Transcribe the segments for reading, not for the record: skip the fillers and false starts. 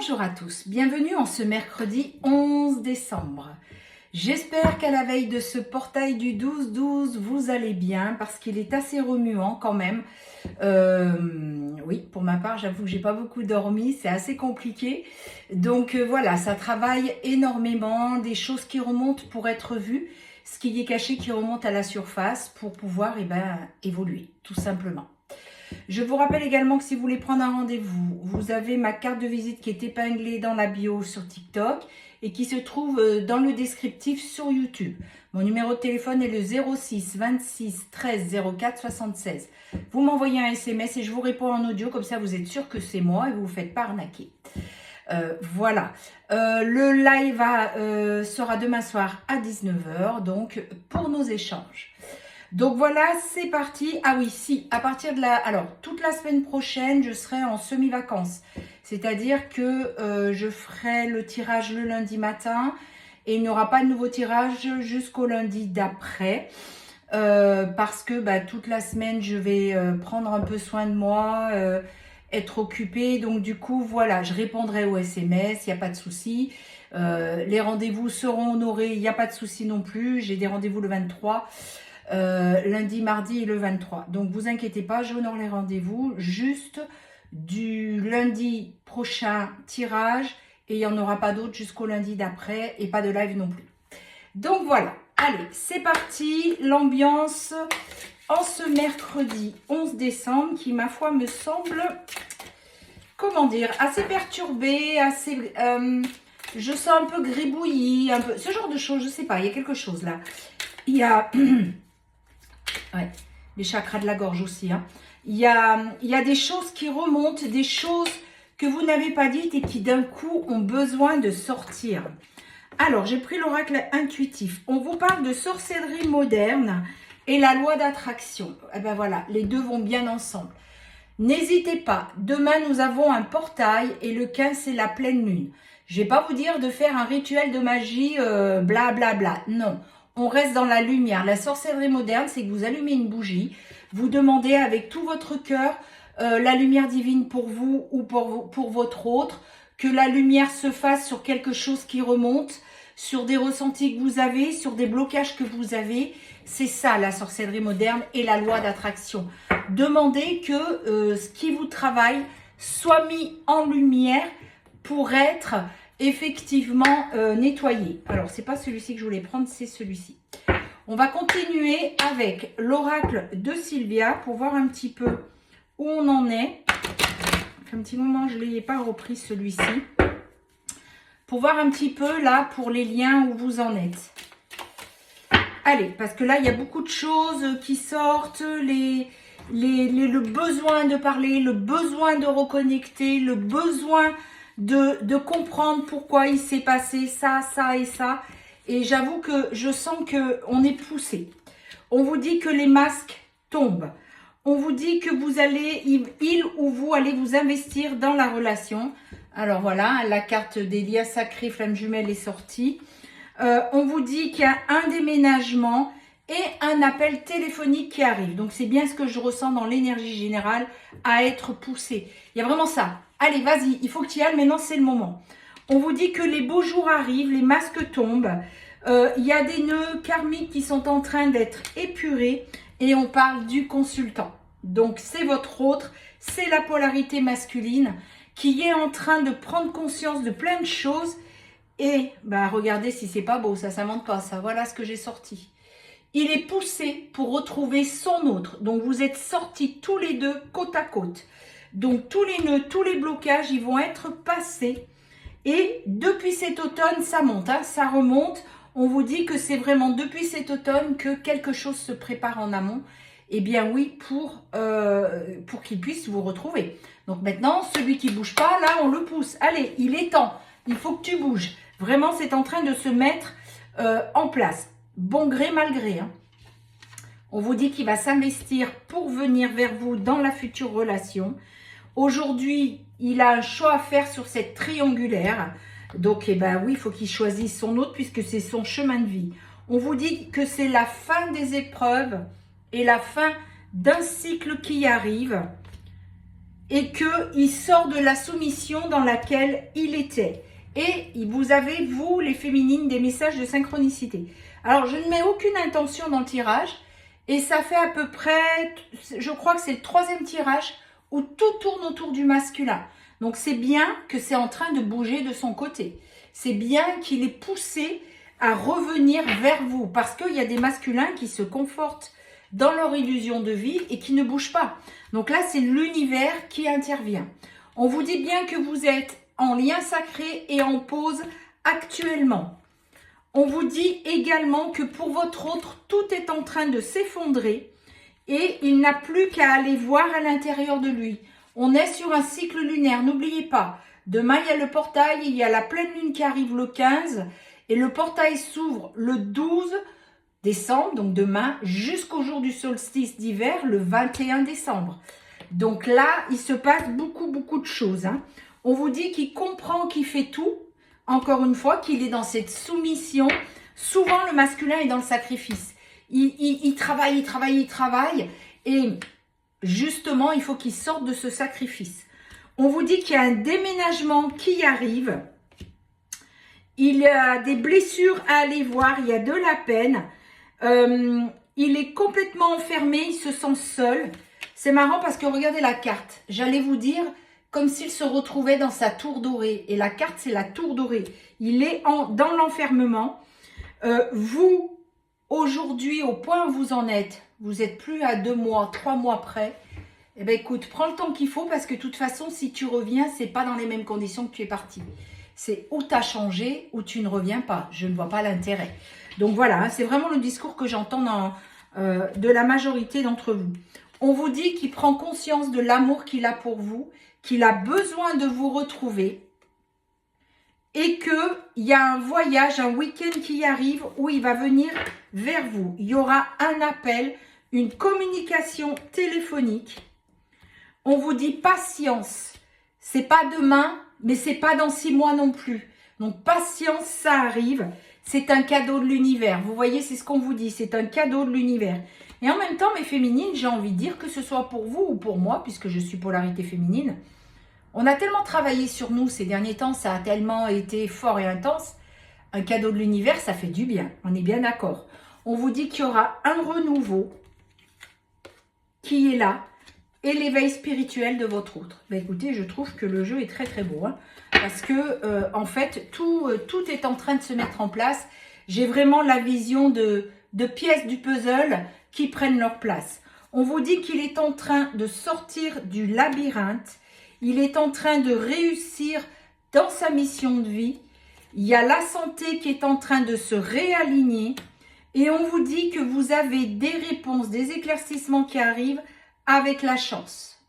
Bonjour à tous, bienvenue en ce mercredi 11 décembre. J'espère qu'à la veille de ce portail du 12-12, vous allez bien parce qu'il est assez remuant quand même. Oui, pour ma part, j'avoue que j'ai pas beaucoup dormi, c'est assez compliqué. Donc voilà, ça travaille énormément, des choses qui remontent pour être vues, ce qui est caché qui remonte à la surface pour pouvoir évoluer, tout simplement. Je vous rappelle également que si vous voulez prendre un rendez-vous, vous avez ma carte de visite qui est épinglée dans la bio sur TikTok et qui se trouve dans le descriptif sur YouTube. Mon numéro de téléphone est le 06 26 13 04 76. Vous m'envoyez un SMS et je vous réponds en audio, comme ça vous êtes sûr que c'est moi et vous ne vous faites pas arnaquer. Voilà, le live sera demain soir à 19 h, donc pour nos échanges. Donc voilà, c'est parti. Ah oui, si, à partir de alors, toute la semaine prochaine, je serai en semi-vacances. C'est-à-dire que je ferai le tirage le lundi matin et il n'y aura pas de nouveau tirage jusqu'au lundi d'après. Parce que toute la semaine, je vais prendre un peu soin de moi, être occupée. Donc du coup, voilà, je répondrai aux SMS, il n'y a pas de souci. Les rendez-vous seront honorés, il n'y a pas de souci non plus. J'ai des rendez-vous le 23. Lundi, mardi et le 23. Donc, vous inquiétez pas, j'honore les rendez-vous juste du lundi prochain tirage et il n'y en aura pas d'autres jusqu'au lundi d'après et pas de live non plus. Donc, voilà. Allez, c'est parti. L'ambiance en ce mercredi 11 décembre qui, ma foi, me semble, comment dire, assez perturbée, assez... je sens un peu gribouillis, un peu... Ce genre de choses, je sais pas, il y a quelque chose là. Il y a... Ouais, les chakras de la gorge aussi. Hein. Il y a des choses qui remontent, des choses que vous n'avez pas dites et qui d'un coup ont besoin de sortir. Alors, j'ai pris l'oracle intuitif. On vous parle de sorcellerie moderne et la loi d'attraction. Eh bien voilà, les deux vont bien ensemble. N'hésitez pas, demain nous avons un portail et le 15 c'est la pleine lune. Je ne vais pas vous dire de faire un rituel de magie blablabla, non. On reste dans la lumière. La sorcellerie moderne, c'est que vous allumez une bougie, vous demandez avec tout votre cœur la lumière divine pour vous ou pour votre autre, que la lumière se fasse sur quelque chose qui remonte, sur des ressentis que vous avez, sur des blocages que vous avez. C'est ça la sorcellerie moderne et la loi d'attraction. Demandez que ce qui vous travaille soit mis en lumière pour être... effectivement nettoyé. Alors, c'est pas celui-ci que je voulais prendre, c'est celui-ci. On va continuer avec l'oracle de Sylvia pour voir un petit peu où on en est. Ça fait un petit moment, je ne l'ai pas repris celui-ci. Pour voir un petit peu là, pour les liens où vous en êtes. Allez, parce que là, il y a beaucoup de choses qui sortent. Le besoin de parler, le besoin de reconnecter, le besoin... De comprendre pourquoi il s'est passé ça, ça et ça. Et j'avoue que je sens qu'on est poussé. On vous dit que les masques tombent. On vous dit que vous allez, il ou vous allez vous investir dans la relation. Alors voilà, la carte des liens sacrés, flamme jumelle est sortie. On vous dit qu'il y a un déménagement et un appel téléphonique qui arrive. Donc c'est bien ce que je ressens dans l'énergie générale, à être poussé. Il y a vraiment ça. Allez, vas-y, il faut que tu y ailles, maintenant c'est le moment. On vous dit que les beaux jours arrivent, les masques tombent. Il y a des nœuds karmiques qui sont en train d'être épurés et on parle du consultant. Donc c'est votre autre, c'est la polarité masculine qui est en train de prendre conscience de plein de choses. Et regardez si c'est pas beau, ça s'invente pas, ça. Voilà ce que j'ai sorti. Il est poussé pour retrouver son autre. Donc vous êtes sortis tous les deux côte à côte. Donc, tous les nœuds, tous les blocages, ils vont être passés. Et depuis cet automne, ça monte, hein, ça remonte. On vous dit que c'est vraiment depuis cet automne que quelque chose se prépare en amont. Eh bien oui, pour qu'il puisse vous retrouver. Donc maintenant, celui qui ne bouge pas, là, on le pousse. Allez, il est temps. Il faut que tu bouges. Vraiment, c'est en train de se mettre en place. Bon gré, mal gré. Hein. On vous dit qu'il va s'investir pour venir vers vous dans la future relation. Aujourd'hui, il a un choix à faire sur cette triangulaire. Donc, oui, il faut qu'il choisisse son autre puisque c'est son chemin de vie. On vous dit que c'est la fin des épreuves et la fin d'un cycle qui arrive. et qu'il sort de la soumission dans laquelle il était. Et vous avez, vous, les féminines, des messages de synchronicité. Alors, je ne mets aucune intention dans le tirage. Et ça fait à peu près, je crois que c'est le 3e tirage où tout tourne autour du masculin. Donc, c'est bien que c'est en train de bouger de son côté. C'est bien qu'il est poussé à revenir vers vous. Parce qu'il y a des masculins qui se confortent dans leur illusion de vie et qui ne bougent pas. Donc là, c'est l'univers qui intervient. On vous dit bien que vous êtes en lien sacré et en pause actuellement. On vous dit également que pour votre autre, tout est en train de s'effondrer et il n'a plus qu'à aller voir à l'intérieur de lui. On est sur un cycle lunaire, n'oubliez pas. Demain, il y a le portail, il y a la pleine lune qui arrive le 15 et le portail s'ouvre le 12 décembre, donc demain, jusqu'au jour du solstice d'hiver, le 21 décembre. Donc là, il se passe beaucoup de choses. On vous dit qu'il comprend, qu'il fait tout. Encore une fois, qu'il est dans cette soumission. Souvent, le masculin est dans le sacrifice. Il travaille. Et justement, il faut qu'il sorte de ce sacrifice. On vous dit qu'il y a un déménagement qui arrive. Il y a des blessures à aller voir. Il y a de la peine. Il est complètement enfermé. Il se sent seul. C'est marrant parce que regardez la carte. J'allais vous dire comme s'il se retrouvait dans sa tour dorée. Et la carte, c'est la tour dorée. Il est dans l'enfermement. Vous, aujourd'hui, au point où vous en êtes, vous n'êtes plus à 2 mois, 3 mois près. Eh bien, écoute, prends le temps qu'il faut parce que de toute façon, si tu reviens, ce n'est pas dans les mêmes conditions que tu es parti. C'est où tu as changé, ou tu ne reviens pas. Je ne vois pas l'intérêt. Donc voilà, c'est vraiment le discours que j'entends de la majorité d'entre vous. On vous dit qu'il prend conscience de l'amour qu'il a pour vous, qu'il a besoin de vous retrouver et qu'il y a un voyage, un week-end qui arrive où il va venir vers vous. Il y aura un appel, une communication téléphonique. On vous dit patience. C'est pas demain, mais c'est pas dans 6 mois non plus. Donc patience, ça arrive. C'est un cadeau de l'univers. Vous voyez, c'est ce qu'on vous dit. C'est un cadeau de l'univers. Et en même temps, mes féminines, j'ai envie de dire que ce soit pour vous ou pour moi, puisque je suis polarité féminine, on a tellement travaillé sur nous ces derniers temps, ça a tellement été fort et intense. Un cadeau de l'univers, ça fait du bien. On est bien d'accord. On vous dit qu'il y aura un renouveau qui est là et l'éveil spirituel de votre autre. Ben écoutez, je trouve que le jeu est très beau. Parce que, en fait, tout est en train de se mettre en place. J'ai vraiment la vision de pièces du puzzle qui prennent leur place. On vous dit qu'il est en train de sortir du labyrinthe. Il est en train de réussir dans sa mission de vie. Il y a la santé qui est en train de se réaligner. Et on vous dit que vous avez des réponses, des éclaircissements qui arrivent avec la chance.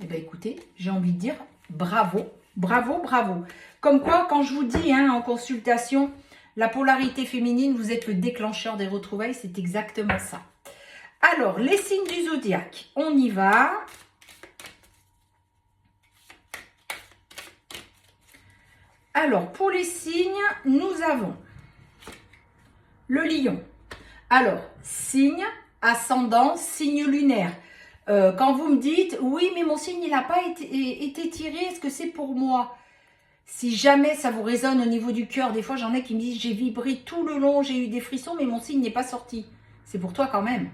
Eh bien, écoutez, j'ai envie de dire bravo, bravo, bravo. Comme quoi, quand je vous dis en consultation, la polarité féminine, vous êtes le déclencheur des retrouvailles, c'est exactement ça. Alors, les signes du zodiaque, on y va. Alors, pour les signes, nous avons le lion. Alors, signe, ascendant, signe lunaire. Quand vous me dites, oui, mais mon signe, il n'a pas été tiré, est-ce que c'est pour moi? Si jamais ça vous résonne au niveau du cœur, des fois, j'en ai qui me disent, j'ai vibré tout le long, j'ai eu des frissons, mais mon signe n'est pas sorti. C'est pour toi quand même.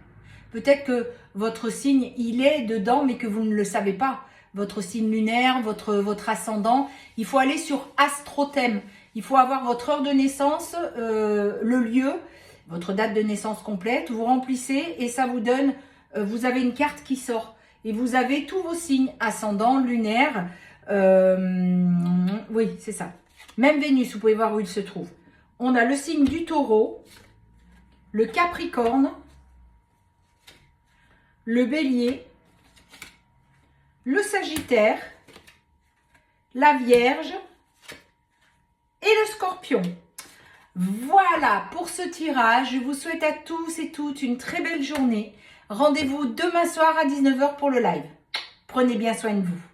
Peut-être que votre signe, il est dedans, mais que vous ne le savez pas. Votre signe lunaire, votre ascendant. Il faut aller sur Astrothème. Il faut avoir votre heure de naissance, le lieu, votre date de naissance complète. Vous remplissez et ça vous donne, vous avez une carte qui sort. Et vous avez tous vos signes, ascendant, lunaire. Oui, c'est ça. Même Vénus, vous pouvez voir où il se trouve. On a le signe du Taureau, le Capricorne, le Bélier, le Sagittaire, la Vierge et le Scorpion. Voilà pour ce tirage. Je vous souhaite à tous et toutes une très belle journée. Rendez-vous demain soir à 19 h pour le live. Prenez bien soin de vous.